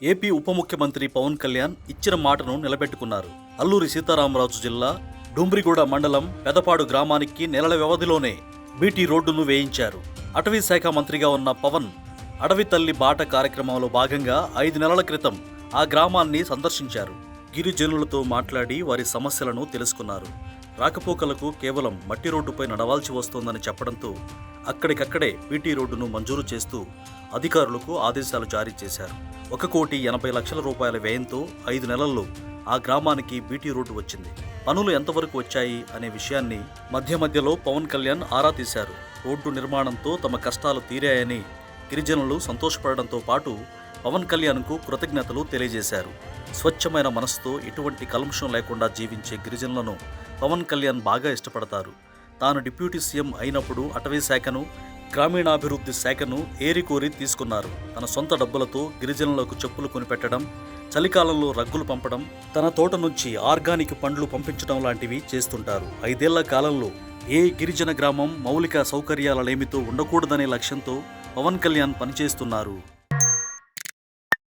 AP ఉప ముఖ్యమంత్రి పవన్ కళ్యాణ్ ఇచ్చిన మాటను నిలబెట్టుకున్నారు. అల్లూరి సీతారామరాజు జిల్లా డుమ్రిగూడ మండలం పెదపాడు గ్రామానికి నెలల వ్యవధిలోనే బీటీ రోడ్డును వేయించారు. అటవీ శాఖ మంత్రిగా ఉన్న పవన్ అడవి తల్లి బాట కార్యక్రమంలో భాగంగా 5 నెలల క్రితం ఆ గ్రామాన్ని సందర్శించారు. గిరిజనులతో మాట్లాడి వారి సమస్యలను తెలుసుకున్నారు. రాకపోకలకు కేవలం మట్టి రోడ్డుపై నడవాల్సి వస్తోందని చెప్పడంతో అక్కడికక్కడే బీటీ రోడ్డును మంజూరు చేస్తూ అధికారులకు ఆదేశాలు జారీ చేశారు. 1,80,00,000 రూపాయల వ్యయంతో 5 నెలల్లో ఆ గ్రామానికి బీటీ రోడ్డు వచ్చింది. పనులు ఎంతవరకు వచ్చాయి అనే విషయాన్ని మధ్యలో పవన్ కళ్యాణ్ ఆరా తీశారు. రోడ్డు నిర్మాణంతో తమ కష్టాలు తీరాయని గిరిజనులు సంతోషపడడంతో పాటు పవన్ కళ్యాణ్కు కృతజ్ఞతలు తెలియజేశారు. స్వచ్ఛమైన మనసుతో ఎటువంటి కల్మషం లేకుండా జీవించే గిరిజనులను పవన్ కళ్యాణ్ బాగా ఇష్టపడతారు. తాను డిప్యూటీ సీఎం అయినప్పుడు అటవీ శాఖను, గ్రామీణాభివృద్ధి శాఖను ఏరికోరి తీసుకున్నారు. తన సొంత డబ్బులతో గిరిజనులకు చెప్పులు కొనిపెట్టడం, చలికాలంలో రగ్గులు పంపడం, తన తోట నుంచి ఆర్గానిక్ పండ్లు పంపించడం లాంటివి చేస్తుంటారు. 5 ఏళ్ల కాలంలో ఏ గిరిజన గ్రామం మౌలిక సౌకర్యాల లేమితో ఉండకూడదనే లక్ష్యంతో పవన్ కళ్యాణ్ పనిచేస్తున్నారు.